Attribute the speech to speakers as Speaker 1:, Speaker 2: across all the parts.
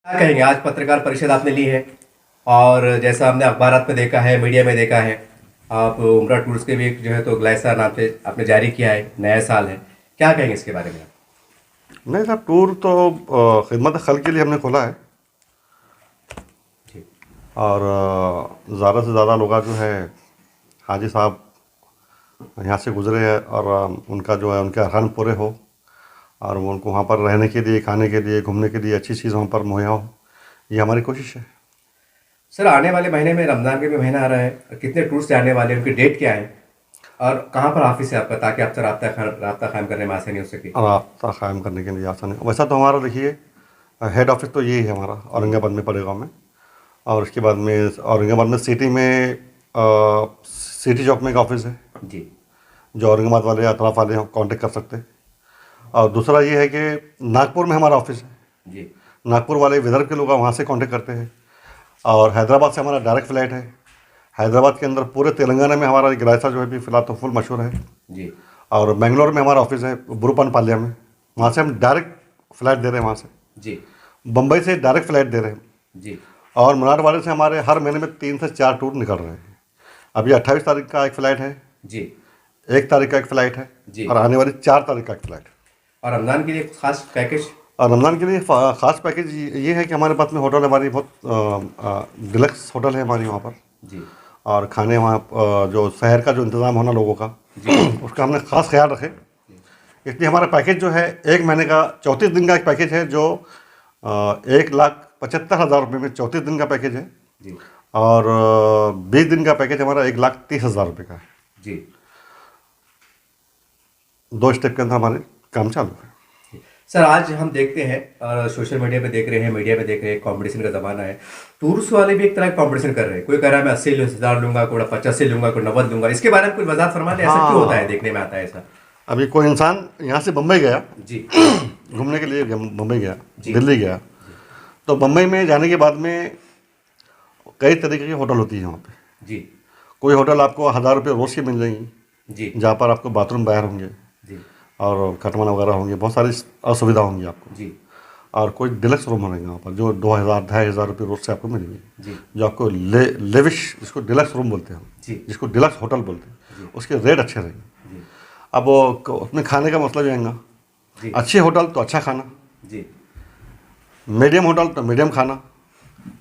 Speaker 1: क्या कहेंगे, आज पत्रकार परिषद आपने ली है और जैसा हमने अखबारात में देखा है, मीडिया में देखा है, आप उम्रा टूर्स के भी जो है तो ग्लाइसा नाम से आपने जारी किया है, नया साल है, क्या कहेंगे इसके बारे में आप?
Speaker 2: नहीं साहब, टूर तो खिदमत खल के लिए हमने खोला है।
Speaker 1: जी।
Speaker 2: और ज़्यादा से ज़्यादा लोग जो है हाजी साहब यहाँ से गुज़रे हैं और उनका जो है उनके अरकान पूरे हो और वो उनको वहाँ पर रहने के लिए, खाने के लिए, घूमने के लिए अच्छी चीज़ वहाँ पर मुहैया हो, ये हमारी कोशिश है।
Speaker 1: सर, आने वाले महीने में रमज़ान के भी महीना आ रहा है, कितने टूर्स जाने वाले हैं, उनकी डेट क्या है और कहाँ पर ऑफिस है आपका, ताकि आपसे राब्ता कायम करने में आसानी हो सके?
Speaker 2: रास्ता कायम करने के लिए आसान है। वैसा तो हमारा देखिए हेड ऑफिस तो यही है हमारा, औरंगाबाद में पड़ेगा में। और उसके बाद में औरंगाबाद में सिटी में सिटी चौक में एक ऑफिस है,
Speaker 1: जी।
Speaker 2: जो औरंगाबाद वाले अतराफ वाले हम कांटेक्ट कर सकते हैं। और दूसरा ये है कि नागपुर में हमारा ऑफिस है।
Speaker 1: जी।
Speaker 2: नागपुर वाले विदर्भ के लोग वहाँ से कांटेक्ट करते हैं। और हैदराबाद से हमारा डायरेक्ट फ़्लाइट है। हैदराबाद के अंदर पूरे तेलंगाना में हमारा ग्लाइसा जो है भी फ़िलहाल तो फुल मशहूर है।
Speaker 1: जी।
Speaker 2: और बेंगलोर में हमारा ऑफिस है, बुरुपन पाल्या में, वहाँ से हम डायरेक्ट फ़्लाइट दे रहे हैं वहाँ से।
Speaker 1: जी।
Speaker 2: बम्बई से डायरेक्ट फ़्लाइट दे रहे हैं।
Speaker 1: जी।
Speaker 2: और मराठवाड़े से हमारे हर महीने में 3 से 4 टूर निकल रहे हैं। अभी 28 तारीख का एक फ़्लाइट है,
Speaker 1: जी।
Speaker 2: 1 तारीख का एक फ़्लाइट है,
Speaker 1: जी।
Speaker 2: और आने वाली 4 तारीख का एक फ़्लाइट है।
Speaker 1: और रमज़ान के लिए खास पैकेज?
Speaker 2: और रमज़ान के लिए ख़ास पैकेज ये है कि हमारे पास में होटल हमारी बहुत डिलक्स होटल है हमारी वहाँ पर।
Speaker 1: जी।
Speaker 2: और खाने वहाँ जो शहर का जो इंतज़ाम होना लोगों का
Speaker 1: जी।
Speaker 2: उसका हमने ख़ास ख्याल रखे। इसलिए हमारा पैकेज जो है 1 महीने का 34 दिन का एक पैकेज है, जो 1,75,000 रुपये में 34 दिन का पैकेज है।
Speaker 1: जी।
Speaker 2: और 20 दिन का पैकेज हमारा 1,30,000 रुपये का है।
Speaker 1: जी।
Speaker 2: 2 स्टेप के अंदर हमारे काम चालू है।
Speaker 1: सर, आज हम देखते हैं और सोशल मीडिया पे देख रहे हैं, मीडिया पे देख रहे हैं, कंपटीशन का ज़माना है। टूर्स वाले भी एक तरह का कंपटीशन कर रहे हैं, कोई कह रहा है मैं 80,000 लूंगा, कोई 85 लूंगा, कोई 90 लूंगा। इसके बारे में कुछ वजाहत फरमा दें, ऐसा क्यों होता है,
Speaker 2: हाँ,
Speaker 1: देखने में आता है ऐसा?
Speaker 2: अभी कोई इंसान यहाँ से बम्बई गया
Speaker 1: जी।
Speaker 2: घूमने के लिए, बम्बई गया,
Speaker 1: जी।
Speaker 2: दिल्ली गया,
Speaker 1: जी।
Speaker 2: तो बम्बई में जाने के बाद में कई तरीके की होटल होती है वहाँ पे।
Speaker 1: जी।
Speaker 2: कोई होटल आपको 1,000 रुपये रोज़ की मिल जाएंगी,
Speaker 1: जी।
Speaker 2: जहाँ पर आपको बाथरूम बाहर होंगे
Speaker 1: जी।
Speaker 2: और खटमन वगैरह होंगे, बहुत सारी असुविधा होंगी आपको।
Speaker 1: जी।
Speaker 2: और कोई डिलक्स रूम रहेंगे वहाँ पर जो 2,000 2,500 रुपये रोज़ से आपको मिलेंगे,
Speaker 1: जी।
Speaker 2: जो आपको लेविश, जिसको डिलक्स रूम बोलते हैं हम,
Speaker 1: जी।
Speaker 2: जिसको डिलक्स होटल बोलते हैं,
Speaker 1: जी।
Speaker 2: उसके रेट अच्छे रहेंगे।
Speaker 1: जी।
Speaker 2: अब उसमें खाने का मसला जो आएगा,
Speaker 1: जी।
Speaker 2: अच्छे होटल तो अच्छा खाना,
Speaker 1: जी।
Speaker 2: मीडियम होटल तो मीडियम खाना,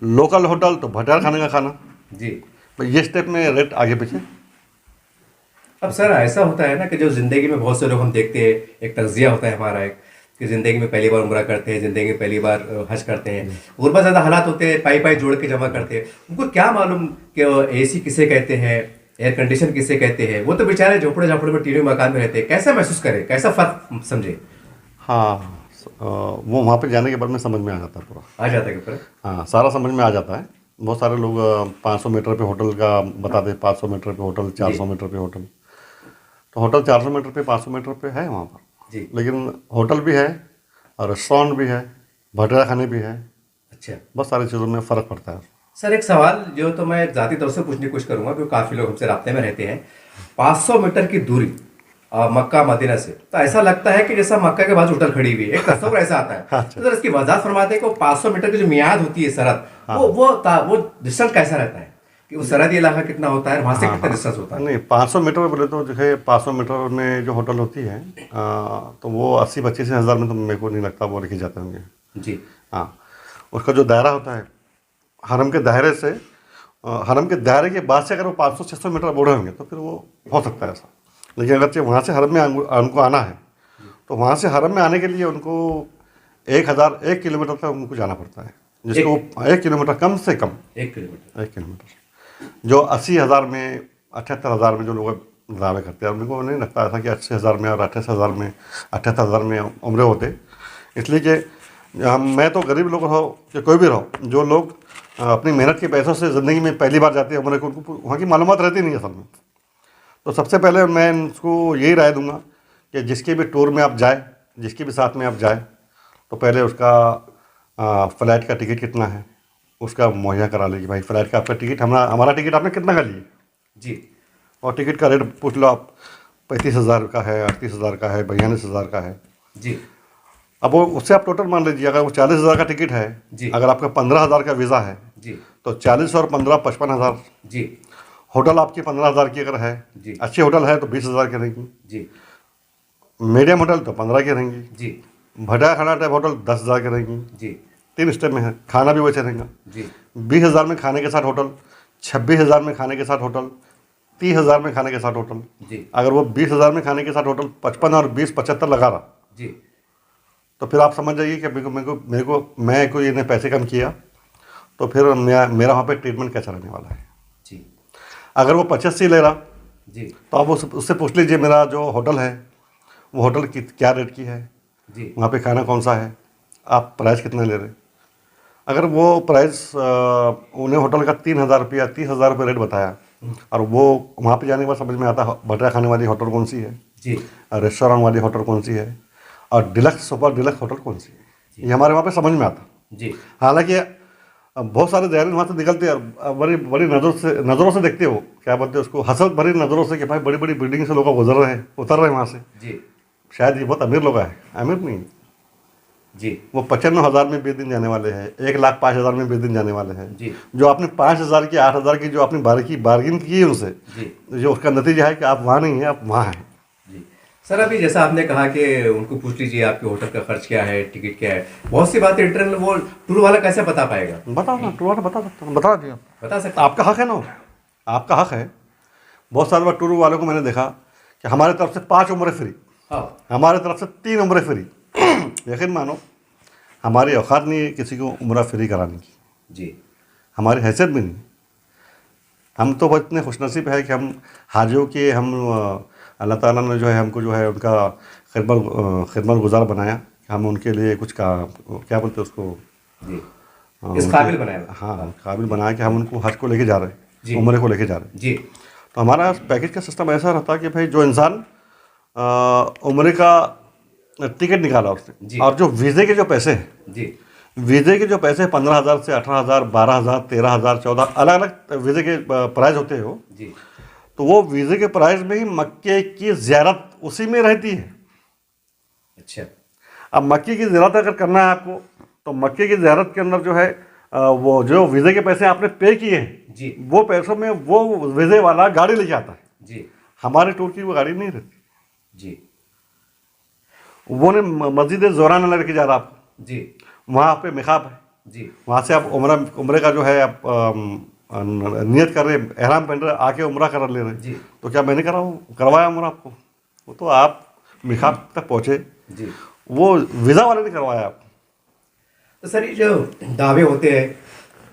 Speaker 2: लोकल होटल तो भटार खाने का खाना।
Speaker 1: जी।
Speaker 2: तो ये स्टेप में रेट आगे पीछे।
Speaker 1: अब सर, ऐसा होता है ना कि जो ज़िंदगी में बहुत से लोग हम देखते हैं, एक तज़किया होता है हमारा एक, कि ज़िंदगी में पहली बार उम्रा करते हैं, ज़िंदगी में पहली बार हज करते हैं, गुरबत ज़्यादा हालात होते हैं, पाई पाई जोड़ के जमा करते हैं, उनको क्या मालूम कि एसी किसे कहते हैं, एयर कंडीशन किसे कहते हैं। वो तो बेचारे झोपड़े झापड़े में, टीवी मकान में रहते हैं, कैसा महसूस करें, कैसा फ़र्क समझे?
Speaker 2: हाँ, वो वहाँ पे जाने के बाद में समझ में आ जाता है पूरा।
Speaker 1: आ जाता है कि ऊपर?
Speaker 2: हाँ, सारा समझ में आ जाता है। बहुत सारे लोग 500 मीटर पे होटल का बताते हैं, 500 मीटर पे होटल,
Speaker 1: जी।
Speaker 2: 400 मीटर पे होटल। तो होटल 400 मीटर पे, 500 मीटर पे है वहाँ पर।
Speaker 1: जी।
Speaker 2: लेकिन होटल भी है और रेस्टोरेंट भी है, भटूरा खाने भी है,
Speaker 1: अच्छा।
Speaker 2: बहुत सारी चीज़ों में फ़र्क पड़ता है।
Speaker 1: सर, एक सवाल जो तो मैं ज़ाती तौर से पूछने की कोशिश करूंगा, क्योंकि काफ़ी लोग हमसे राब्ते में रहते हैं। 500 मीटर की दूरी मक्का मदीना से, तो ऐसा लगता है कि जैसा मक्का के बाजू होटल खड़ी हुई है, एक तस्वीर ऐसा आता है।
Speaker 2: अच्छा।
Speaker 1: तो सर, इसकी वजह फरमाते हैं कि 500 मीटर की जो मियाद होती है सरहद,
Speaker 2: हाँ,
Speaker 1: वो डिस्टेंस कैसा रहता है, कि वो सरहदी इलाका कितना होता है, वहाँ से
Speaker 2: हाँ,
Speaker 1: कितना
Speaker 2: हाँ।
Speaker 1: डिस्टेंस होता है?
Speaker 2: नहीं, 500 मीटर में बोले तो जो है 500 मीटर में जो होटल होती है तो वो 80-25 हज़ार में तो मेरे को नहीं लगता वो रखे जाते होंगे।
Speaker 1: जी।
Speaker 2: हाँ, उसका जो दायरा होता है हरम के दायरे से, हरम के दायरे के बाद से अगर वो 500-600 मीटर बड़े होंगे तो फिर वो हो सकता है ऐसा। लेकिन अगर वहाँ से हरम में उनको आना है, तो वहाँ से हरम में आने के लिए उनको 1 किलोमीटर तक उनको जाना पड़ता है, जिसको 1 किलोमीटर कम से कम
Speaker 1: 1 किलोमीटर।
Speaker 2: 1 किलोमीटर, जो 80,000 में 78,000 में जो लोग दावे करते हैं, उनको नहीं लगता ऐसा कि 80,000 में और 78,000 में उम्रे होते। इसलिए कि मैं तो गरीब लोग रहो कि कोई भी रहो, जो लोग अपनी मेहनत के पैसों से ज़िंदगी में पहली बार जाते हैं उम्रे को, उनको वहाँ की मालूमात रहती नहीं असल में। तो सबसे पहले मैं उनको यही राय दूंगा कि जिसके भी टूर में आप जाए, जिसके भी साथ में आप जाए, तो पहले उसका फ़्लाइट का टिकट कितना है उसका मुहैया करा लीजिए। भाई, फ़्लाइट का आपका टिकट, हमारा टिकट आपने कितना का लिए,
Speaker 1: जी।
Speaker 2: और टिकट का रेट पूछ लो आप, 35,000 का है, 38,000 का है, 42,000 का है।
Speaker 1: जी।
Speaker 2: अब वो उससे आप टोटल मान लीजिए, अगर वो 40,000 का टिकट है,
Speaker 1: जी।
Speaker 2: अगर आपका 15,000 का वीज़ा है,
Speaker 1: जी।
Speaker 2: तो 40 और 15 55,000।
Speaker 1: जी।
Speaker 2: होटल आपकी 15,000 की अगर है,
Speaker 1: जी।
Speaker 2: अच्छी होटल है तो 20,000 की रहेंगी,
Speaker 1: जी।
Speaker 2: मीडियम होटल तो 15 की रहेंगी,
Speaker 1: जी।
Speaker 2: भटा खाना टाइप होटल 10,000 की रहेंगी।
Speaker 1: जी।
Speaker 2: 3 स्टेप में है, खाना भी वैसे रहेगा।
Speaker 1: जी।
Speaker 2: 20,000 में खाने के साथ होटल, 26,000 में खाने के साथ होटल, 30,000 में खाने के साथ होटल।
Speaker 1: जी।
Speaker 2: अगर वो 20,000 में खाने के साथ होटल 55 और 20 75 लगा रहा,
Speaker 1: जी।
Speaker 2: तो फिर आप समझ जाइए कि मैं कोई इन्हें पैसे कम किया, तो फिर मेरा वहाँ पे ट्रीटमेंट कैसा रहने वाला है।
Speaker 1: जी।
Speaker 2: अगर वो 85 ले रहा,
Speaker 1: जी।
Speaker 2: तो आप उससे पूछ लीजिए मेरा जो होटल है वो होटल की क्या रेट की है,
Speaker 1: जी।
Speaker 2: वहाँ पे खाना कौन सा है, आप प्राइस कितना ले रहे। अगर वो प्राइस उन्हें होटल का 3,000 रुपया 30,000 रुपये रेट बताया, और वो वहाँ पे जाने के बाद समझ में आता बटरा खाने वाली होटल कौन सी है,
Speaker 1: जी।
Speaker 2: रेस्टोरेंट वाली होटल कौन सी है, और डिलक्स सुपर डिलक्स होटल कौन सी है, ये हमारे वहाँ पे समझ में आता।
Speaker 1: जी।
Speaker 2: हालांकि बहुत सारे ज़ायरीन वहाँ से निकलते हैं, बड़ी बड़ी नज़रों से देखते हो, क्या बोलते हैं उसको, हसरत भरी नज़रों से कि भाई बड़ी बड़ी बिल्डिंग से लोग गुजर रहे हैं, उतर रहे हैं वहाँ से,
Speaker 1: जी।
Speaker 2: शायद ये बहुत अमीर लोग हैं। अमीर नहीं,
Speaker 1: जी।
Speaker 2: वो 95,000 में 20 दिन जाने वाले हैं, 1,05,000 में 20 दिन जाने वाले हैं।
Speaker 1: जी।
Speaker 2: जो आपने 5,000 की 8,000 की जो आपने बार्गिन की है उनसे,
Speaker 1: जी।
Speaker 2: जो उसका नतीजा है कि आप वहाँ नहीं हैं, आप वहाँ हैं।
Speaker 1: जी। सर, अभी जैसा आपने कहा कि उनको पूछ लीजिए आपके होटल का खर्च क्या है, टिकट क्या है, बहुत सी बातें इंटरनल वो टूर वाला कैसे बता पाएगा?
Speaker 2: बताओ ना, टूर वाला बता सकता हूँ, बता दिया,
Speaker 1: बता सकते हैं?
Speaker 2: आपका हक है ना, आपका हक है। बहुत सारे बार टूर वालों को मैंने देखा कि हमारे तरफ से 5 उम्रें फ्री,
Speaker 1: हाँ।
Speaker 2: हमारे तरफ से 3 उम्रें फ्री। यकीन मानो हमारी औकात नहीं है किसी को उम्रा फ्री कराने की,
Speaker 1: जी।
Speaker 2: हमारी हैसियत भी नहीं। हम तो बहुत इतने खुशनसीब है कि हम हाजियों के अल्लाह ताला ने जो है हमको जो है उनका खिदमत गुजार बनाया, हम उनके लिए कुछ का क्या बोलते हैं उसको,
Speaker 1: जी। इस काबिल बनाया।
Speaker 2: हाँ, काबिल बनाया कि हम उनको हज को लेके जा रहे
Speaker 1: जी।
Speaker 2: हैं, उम्रे को लेके जा रहे हैं।
Speaker 1: जी।
Speaker 2: तो हमारा पैकेज का सिस्टम ऐसा रहता है कि भाई जो इंसान उम्रे का टिकट निकाला
Speaker 1: जी।
Speaker 2: उसने, और जो वीज़े के जो पैसे हैं,
Speaker 1: जी।
Speaker 2: वीज़े के जो पैसे 15,000 से 18,000 12,000 13,000 14 अलग अलग वीज़े के प्राइस होते हैं वो,
Speaker 1: जी।
Speaker 2: तो वो वीज़े के प्राइस में ही मक्के की ज़ियारत उसी में रहती है।
Speaker 1: अच्छा।
Speaker 2: अब मक्के की ज़ियारत अगर करना है आपको, तो मक्के की ज़ियारत के अंदर जो है वो जो वीज़े के पैसे आपने पे किए हैं,
Speaker 1: जी।
Speaker 2: वो पैसों में वो वीज़े वाला गाड़ी लेके आता है।
Speaker 1: जी।
Speaker 2: हमारे टूर की वो गाड़ी नहीं रहती।
Speaker 1: जी।
Speaker 2: वो ने मस्जिद ज़ोराना लेके जा रहा आपको,
Speaker 1: जी।
Speaker 2: वहाँ पे मिकाब है,
Speaker 1: जी।
Speaker 2: वहाँ से आप उम्रे का जो है आप नियत कर रहे, एहराम पहन रहे, आके उम्रा कर ले
Speaker 1: जी।
Speaker 2: रहे, तो क्या मैंने करवाया उम्रा आपको? वो तो आप मिकाब तक पहुँचे,
Speaker 1: जी।
Speaker 2: वो वीज़ा वाले ने करवाया आपको।
Speaker 1: तो सर, ये जो दावे होते हैं,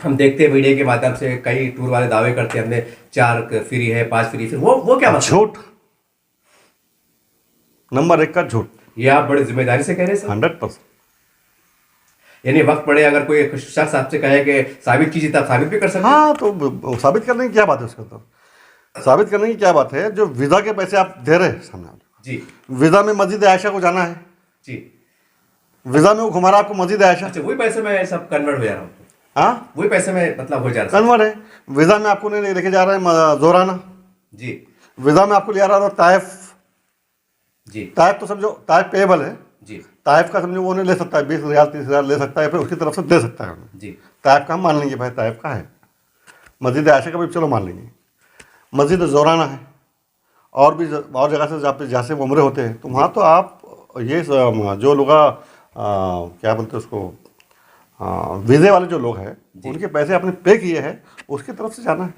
Speaker 1: हम देखते हैं मीडिया के माध्यम से कई टूर वाले दावे करते हैं हमने 4 फ्री है, 5 फ्री, फिर वो क्या मतलब?
Speaker 2: झूठ, नंबर 1 का झूठ।
Speaker 1: ये आप बड़ी जिम्मेदारी से कह रहे हैं सर?
Speaker 2: 100%।
Speaker 1: यानी वक्त पड़े अगर कोई शख्स आपसे कहे कि साबित कीजिए, तो आप साबित भी कर सकते हैं?
Speaker 2: हाँ, तो साबित करने की क्या बात है उसके अंदर? साबित करने की क्या बात है? जो वीज़ा के पैसे आप दे रहे हैं सामने वाले,
Speaker 1: जी।
Speaker 2: वीज़ा में मस्जिद आयशा को जाना है,
Speaker 1: जी।
Speaker 2: वीज़ा में वो घुमा रहा आपको मस्जिद आयशा।
Speaker 1: अच्छा, वही पैसे में सब कन्वर्ट हो जा रहा हूँ?
Speaker 2: हाँ,
Speaker 1: वही पैसे में मतलब हो जा रहा है?
Speaker 2: कन्वर्ट है। वीज़ा में आपको नहीं लेके जा रहे हैं जोराना,
Speaker 1: जी।
Speaker 2: वीज़ा में आपको ले जा रहा है ताइफ।
Speaker 1: जी।
Speaker 2: ताइफ तो समझो, ताइफ पेबल है,
Speaker 1: जी।
Speaker 2: ताइफ का समझो वो नहीं ले सकता है, 20 रियाल 30 रियाल ले सकता है, फिर उसकी तरफ से दे सकता है।
Speaker 1: जी।
Speaker 2: ताइफ का हम मान लेंगे, भाई ताइफ का है। मस्जिद आयशा का भी चलो मान लेंगे। मस्जिद ज़ोराना है, और भी और जगह से जहाँ से उम्रे होते हैं, तो वहाँ तो आप ये जो लोग क्या बोलते हैं उसको, वीज़े वाले जो लोग हैं, उनके पैसे आपने पे किए हैं, उसकी तरफ से जाना है।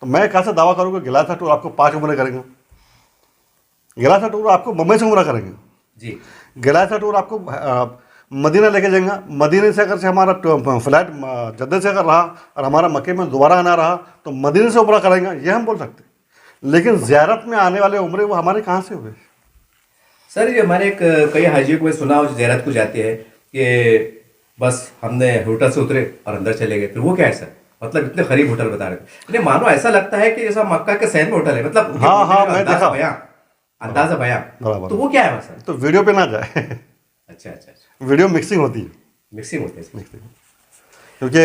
Speaker 2: तो मैं कहाँ से दावा करूँगा गिलासा टूर आपको 5 उम्रे करेंगे, गिलासा टूर आपको मुंबई से उम्रा करेंगे,
Speaker 1: जी।
Speaker 2: गिलासा टूर आपको मदीना लेके जाएंगे। मदीने से अगर से हमारा फ्लाइट जद्दे से अगर रहा और हमारा मक्के में दोबारा आना रहा, तो मदीने से उम्रा करेंगे, ये हम बोल सकते हैं। लेकिन ज़ियारत में आने वाले उम्रे वो हमारे कहाँ से हुए?
Speaker 1: सर, ये मैंने कई हाजियों को सुना हो जो ज़ियारत को जाते हैं कि बस हमने होटल से उतरे और अंदर चले गए, फिर वो क्या है सर? मतलब इतने करीब होटल बता रहे थे, नहीं मानो ऐसा लगता है कि जैसा मक्का के शहर में होटल है, मतलब
Speaker 2: हाँ हाँ, मैं देखा,
Speaker 1: अंदाजा बयां, तो वो क्या है सर?
Speaker 2: तो वीडियो पे ना जाए।
Speaker 1: अच्छा अच्छा अच्छा,
Speaker 2: वीडियो मिक्सिंग होती है,
Speaker 1: मिक्सिंग होती है इसमें।
Speaker 2: क्योंकि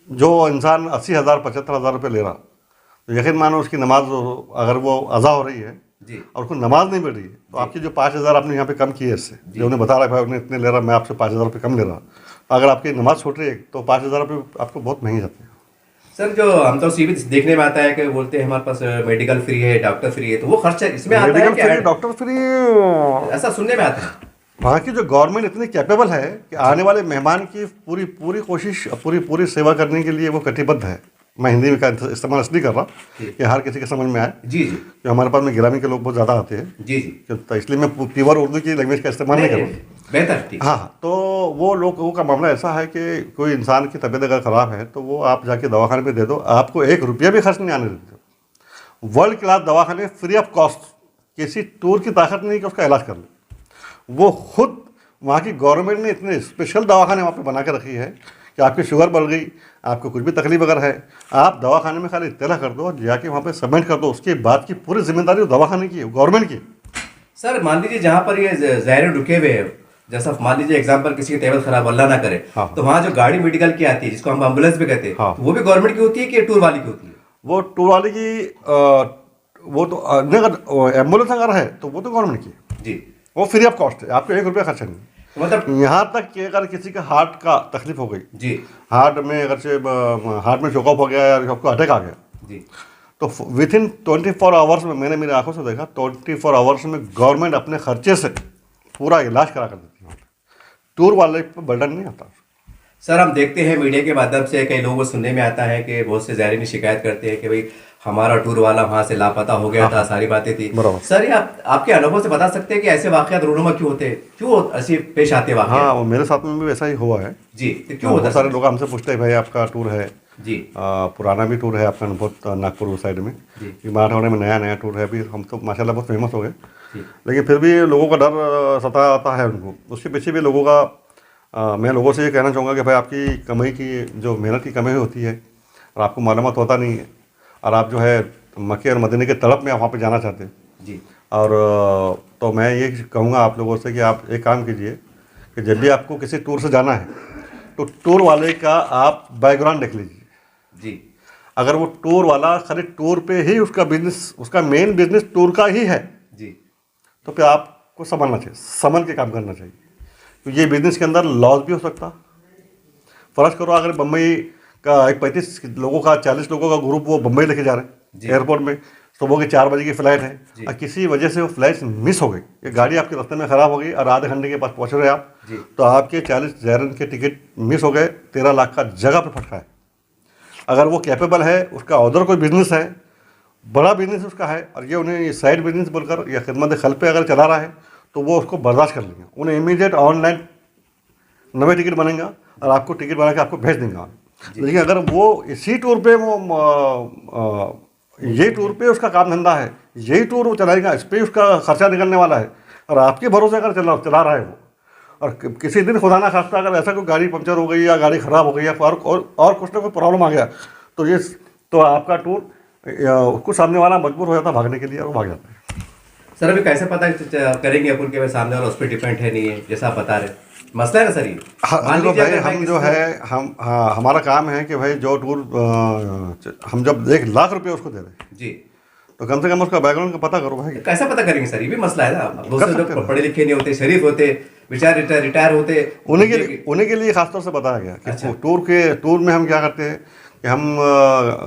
Speaker 2: जो इंसान 80,000 75,000 रुपये ले रहा, तो यकीन मानो उसकी नमाज अगर वो अज़ा हो रही है,
Speaker 1: जी
Speaker 2: और उसको नमाज नहीं मिल रही है, तो आपकी जो 5,000 आपने यहाँ पे कम किए इससे, जो उन्हें बता रहा है भाई उन्हें इतने ले रहा, मैं आपसे 5,000 रुपये कम ले रहा, तो अगर आपकी नमाज छूट रही है तो 5,000 रुपये आपको बहुत महंगी जाती है।
Speaker 1: सर, जो हम तो सीबी देखने में आता है कि बोलते हैं हमारे पास मेडिकल फ्री है, डॉक्टर फ्री है, तो वो खर्चा इसमें आता है
Speaker 2: मेडिकल
Speaker 1: क्या?
Speaker 2: फ्री, डॉक्टर फ्री,
Speaker 1: ऐसा सुनने में आता है।
Speaker 2: वहाँ की जो गवर्नमेंट इतनी कैपेबल है कि आने वाले मेहमान की पूरी पूरी कोशिश, पूरी पूरी सेवा करने के लिए वो कटिबद्ध है। मैं हिंदी में का इस्तेमाल इसलिए कर रहा कि हर किसी के समझ में आए।
Speaker 1: जी जी
Speaker 2: कि हमारे पास में गिरामी के लोग बहुत ज़्यादा आते हैं,
Speaker 1: जी जी।
Speaker 2: तो इसलिए मैं प्योर उर्दू की लैंग्वेज का इस्तेमाल नहीं कर रहा।
Speaker 1: बेहतर, ठीक।
Speaker 2: हाँ, तो वो लोगों का मामला ऐसा है कि कोई इंसान की तबीयत अगर ख़राब है तो वो आप जाके दवाखाने में दे दो, आपको 1 रुपया भी खर्च नहीं आने देते। वर्ल्ड क्लास दवाखाने फ्री ऑफ कॉस्ट, किसी टूर की ताकत नहीं कि उसका इलाज कर ले। वो खुद वहाँ की गवर्नमेंट ने इतने स्पेशल दवाखाने वहाँ पे बना के रखी है कि आपकी शुगर बढ़ गई, आपको कुछ भी तकलीफ अगर है, आप दवाखाने में खाली इत्तला कर दो, जाके वहाँ पे सबमिट कर दो, उसके बाद की पूरी जिम्मेदारी दवाखाने की है, गवर्नमेंट की।
Speaker 1: सर, मान लीजिए जहाँ पर ये ज़ायरे रुके हुए हैं, जैसा मान लीजिए एग्जाम्पल किसी की तबीयत खराब, अल्लाह ना करे,
Speaker 2: हाँ।
Speaker 1: तो वहाँ जो गाड़ी मेडिकल की आती है जिसको हम एम्बुलेंस भी कहते हैं,
Speaker 2: हाँ।
Speaker 1: तो वो भी गवर्नमेंट की होती है कि टूर वाली की होती है?
Speaker 2: वो टूर वाले की वो तो नहीं, अगर एम्बुलेंस अगर है तो वो तो गवर्नमेंट की है,
Speaker 1: जी।
Speaker 2: वो फ्री ऑफ कॉस्ट है, आपको 1 रुपया खर्चा नहीं।
Speaker 1: तो मतलब,
Speaker 2: यहाँ तक कि अगर किसी का हार्ट का तकलीफ हो गई,
Speaker 1: जी
Speaker 2: हार्ट में अगर से हार्ट में चोकअप हो गया या आपको अटैक आ गया,
Speaker 1: जी,
Speaker 2: तो विद इन 24 आवर्स में, मैंने मेरी आंखों से देखा, 24 आवर्स में गवर्नमेंट अपने खर्चे से पूरा इलाज करा कर देती है। टूर वाले पर बर्डन नहीं आता।
Speaker 1: सर, हम देखते हैं मीडिया के माध्यम से कई लोगों को सुनने में आता है कि बहुत से ज़ायरीन शिकायत करते हैं कि भाई हमारा टूर वाला वहाँ से लापता हो गया था, सारी बातें थी।
Speaker 2: बराबर।
Speaker 1: सर, ये आपके अनुभव से बता सकते हैं कि ऐसे वाकयात रोनुमा क्यों होते हैं, क्यों ऐसे पेश आते हैं वाकयात?
Speaker 2: हाँ, वो मेरे साथ में भी वैसा ही हुआ है
Speaker 1: जी, तो क्यों होता
Speaker 2: बहुत
Speaker 1: है
Speaker 2: सारे लोग हमसे पूछते हैं भाई आपका टूर है
Speaker 1: जी?
Speaker 2: पुराना भी टूर है आपका, बहुत नागपुर उस साइड में,
Speaker 1: जी।
Speaker 2: मराठवाड़े में नया नया टूर है। अभी हम तो माशाल्लाह बहुत फेमस हो गए,
Speaker 1: जी।
Speaker 2: लेकिन फिर भी लोगों का डर सताता है उनको। उसके पीछे भी लोगों का मैं लोगों से ये कहना चाहूँगा कि भाई आपकी कमाई की जो मेहनत की कमाई होती है और आपको मालूमात होता नहीं है, और आप जो है मक्के और मदीने के तड़प में आप वहाँ पे जाना चाहते हैं
Speaker 1: जी।
Speaker 2: और तो मैं ये कहूँगा आप लोगों से कि आप एक काम कीजिए कि जब भी आपको किसी टूर से जाना है तो टूर वाले का आप बैकग्राउंड देख लीजिए
Speaker 1: जी।
Speaker 2: अगर वो टूर वाला खाली टूर पे ही उसका बिजनेस, उसका मेन बिजनेस टूर का ही है,
Speaker 1: जी।
Speaker 2: तो फिर आपको संभलना चाहिए, संभल के काम करना चाहिए। तो ये बिजनेस के अंदर लॉस भी हो सकता। फर्ज करो अगर बम्बई का एक 35 लोगों का 40 लोगों का ग्रुप वो बम्बई लेके जा रहे हैं एयरपोर्ट में, सुबह की 4 बजे की फ़्लाइट है और किसी वजह से वो फ्लाइट मिस हो गई, ये गाड़ी आपके रास्ते में ख़राब हो गई और आधे घंटे के पास पहुँच रहे आप, तो आपके 40 ज़ायरीन के टिकट मिस हो गए, 13 लाख का जगह पे फटका है। अगर वो कैपेबल है, उसका उधर कोई बिजनेस है, बड़ा बिजनेस उसका है, और ये उन्हें साइड बिजनेस बोलकर या खिदमत खल पे अगर चला रहा है तो वो उसको बर्दाश्त कर लेंगे। उन्हें इमीडिएट ऑनलाइन नवे टिकट बनेगा और आपको टिकट बना के आपको भेज देंगे। लेकिन अगर वो इसी टूर पे वो यही टूर पे उसका काम धंधा है, यही टूर वो चलाएगा, इस पर उसका खर्चा निकलने वाला है और आपके भरोसे अगर चला रहा है वो, और किसी दिन खुदा ना खास्ता अगर ऐसा कोई गाड़ी पंचर हो गई या गाड़ी ख़राब हो गई या और कुछ ना कोई प्रॉब्लम आ गया तो आपका टूर उसको सामने वाला मजबूर हो जाता है भागने के लिए और वो भाग जाता है।
Speaker 1: सर, अभी कैसे पता करेंगे अपन के सामने वाला उस पर डिपेंड है नहीं है, जैसा आप बता रहे मसला है ना सर ये?
Speaker 2: देखो भाई, हम जो है हमारा काम है कि भाई जो टूर हम जब 1 लाख रुपये उसको दे रहे हैं
Speaker 1: जी,
Speaker 2: तो कम से कम उसका बैकग्राउंड का पता करो भाई।
Speaker 1: कैसे पता करेंगे सर? ये भी मसला है ना, बहुत से लोग पढ़े लिखे नहीं होते, शरीफ होते, बेचारे रिटायर होते,
Speaker 2: उन्हीं के लिए खासतौर से बताया गया कि
Speaker 1: अच्छा।
Speaker 2: टूर में हम क्या करते हैं कि हम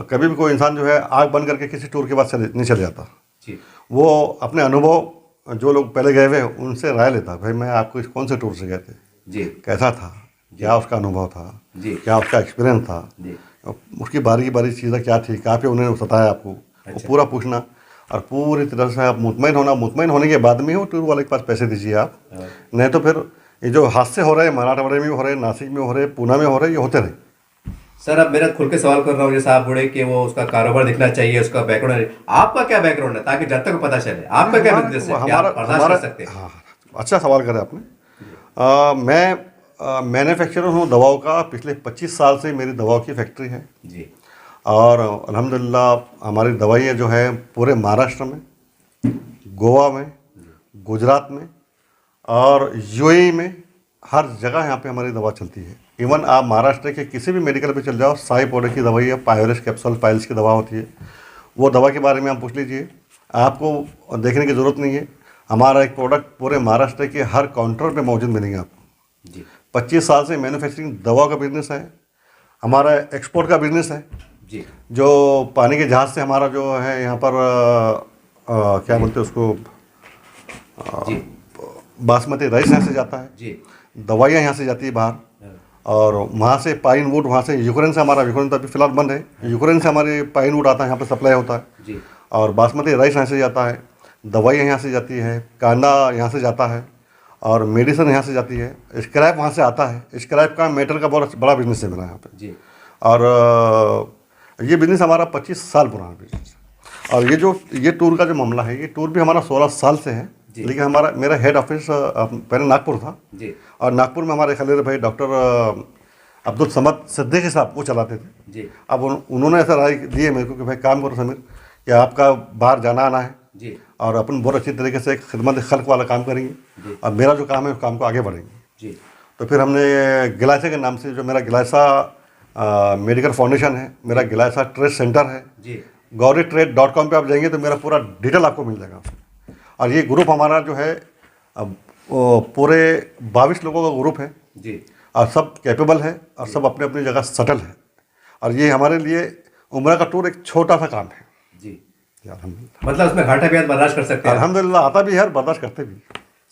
Speaker 2: कभी भी कोई इंसान जो है आग बंद करके किसी टूर के बाद नहीं चले जाता
Speaker 1: जी।
Speaker 2: वो अपने अनुभव जो लोग पहले गए हुए उनसे राय लेता, भाई मैं आपको कौन से टूर से गए थे
Speaker 1: जी,
Speaker 2: कैसा था, क्या उसका अनुभव था
Speaker 1: जी,
Speaker 2: क्या उसका एक्सपीरियंस था
Speaker 1: जी,
Speaker 2: उसकी बारी बारी चीज़ें क्या थी, कहाँ पे उन्होंने बताया आपको, वो पूरा पूछना और पूरी तरह से आप मुतमईन होने के बाद में ही वो टूर वाले के पास पैसे दीजिए आप। नहीं तो फिर ये जो हादसे हो रहे हैं मराठवाड़े में हो रहे हैं, नासिक में हो रहे हैं, पूना में हो रहे हैं, ये होते रहे।
Speaker 1: सर, अब मेरा खुल के सवाल कर रहा हूँ, जैसे आप बोले कि वो उसका कारोबार दिखना चाहिए, उसका बैकग्राउंड, आपका क्या बैकग्राउंड है ताकि जनता को पता चले आपका क्या बिजनेस है, क्या आप बर्दाश्त कर सकते हैं?
Speaker 2: हाँ, अच्छा सवाल करें आपने। मैं मैन्युफैक्चरर हूँ दवाओं का, पिछले 25 साल से मेरी दवाओं की फैक्ट्री है
Speaker 1: जी,
Speaker 2: और अल्हम्दुलिल्लाह हमारी दवाइयाँ जो है पूरे महाराष्ट्र में, गोवा में, गुजरात में और यूएई में, हर जगह यहाँ पे हमारी दवा चलती है। इवन आप महाराष्ट्र के किसी भी मेडिकल पे चल जाओ, साई पाउडर की दवाई है, पायोरिस कैप्सूल पाइल्स की दवा होती है, वो दवा के बारे में आप पूछ लीजिए, आपको देखने की ज़रूरत नहीं है। हमारा एक प्रोडक्ट पूरे महाराष्ट्र के हर काउंटर पे मौजूद मिलेंगे आपको।
Speaker 1: जी
Speaker 2: 25 साल से मैन्युफैक्चरिंग दवा का बिजनेस है, हमारा एक्सपोर्ट का बिजनेस है।
Speaker 1: जी
Speaker 2: जो पानी के जहाज़ से हमारा जो है यहाँ पर क्या बोलते हैं उसको,
Speaker 1: जी
Speaker 2: बासमती राइस यहाँ से जाता है,
Speaker 1: जी
Speaker 2: दवाइयाँ यहाँ से जाती है बाहर,
Speaker 1: हाँ,
Speaker 2: और वहाँ से पाइन वुड, वहाँ से यूक्रेन से हमारा, यूक्रेन तो अभी फिलहाल बंद है, यूक्रेन से हमारे पाइन वुड आता है, यहाँ पर सप्लाई होता है।
Speaker 1: जी
Speaker 2: और बासमती राइस यहाँ से जाता है, दवाइयाँ यहाँ से जाती है, कांदा यहाँ से जाता है, और मेडिसिन यहाँ से जाती है, स्क्रैप वहाँ से आता है। स्क्रैप का मेटल का बहुत बड़ा बिजनेस है मेरा यहाँ पे।
Speaker 1: जी
Speaker 2: और ये बिज़नेस हमारा 25 साल पुराना बिजनेस है। और ये टूर का जो मामला है, ये टूर भी हमारा 16 साल से है,
Speaker 1: जी।
Speaker 2: लेकिन मेरा हेड ऑफिस पहले नागपुर था,
Speaker 1: जी
Speaker 2: और नागपुर में हमारे खलील भाई डॉक्टर अब्दुल समद सिद्दीकी साहब वो चलाते थे।
Speaker 1: जी
Speaker 2: अब उन्होंने ऐसा राय दिए मेरे को कि भाई काम करो समीर, कि आपका बाहर जाना आना है,
Speaker 1: जी
Speaker 2: और अपन बहुत अच्छी तरीके से एक खिदमत खल्क वाला काम करेंगे,
Speaker 1: जी।
Speaker 2: और मेरा जो काम है उस काम को आगे बढ़ेंगे।
Speaker 1: जी
Speaker 2: तो फिर हमने गिलासा के नाम से, जो मेरा गिलासा मेडिकल फाउंडेशन है, मेरा गिलासा ट्रेड सेंटर है,
Speaker 1: जी
Speaker 2: gauritrade.com पे आप जाएंगे तो मेरा पूरा डिटेल आपको मिल जाएगा। और ये ग्रुप हमारा जो है वो पूरे 22 लोगों का ग्रुप है,
Speaker 1: जी
Speaker 2: और सब कैपेबल है, और सब अपने अपनी जगह सटल है। और ये हमारे लिए उम्र का टूर एक छोटा सा काम है।
Speaker 1: जी
Speaker 2: अल्हम्दुलिल्लाह,
Speaker 1: मतलब उसमें घाटा भी आप बर्दाश्त कर सकते हैं।
Speaker 2: अल्हम्दुलिल्लाह आता भी है और बर्दाश्त करते भी।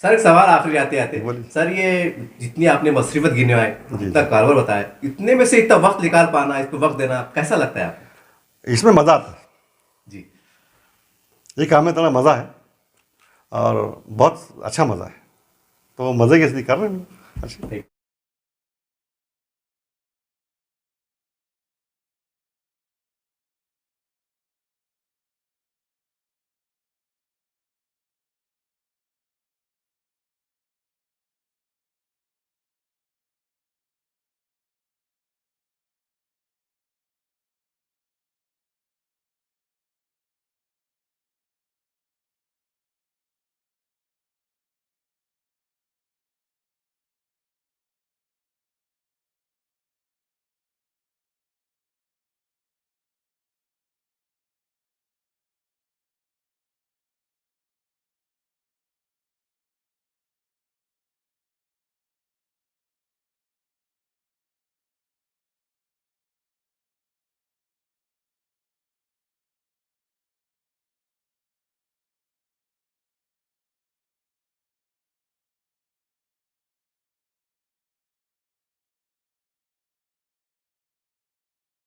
Speaker 1: सर एक सवाल आखिरी आते आते,
Speaker 2: बोलिए।
Speaker 1: सर ये जितनी आपने मसरफत गिनवाए,
Speaker 2: जी,
Speaker 1: इतना कारोबार बताया, इतने में से इतना वक्त निकाल पाना, इस पे वक्त देना कैसा लगता है आपको?
Speaker 2: इसमें मज़ा आता है,
Speaker 1: जी
Speaker 2: ये काम में इतना मज़ा है, और बहुत अच्छा मज़ा है, तो मज़े की इसलिए कर रहे हैं। अच्छा।
Speaker 1: ठीक।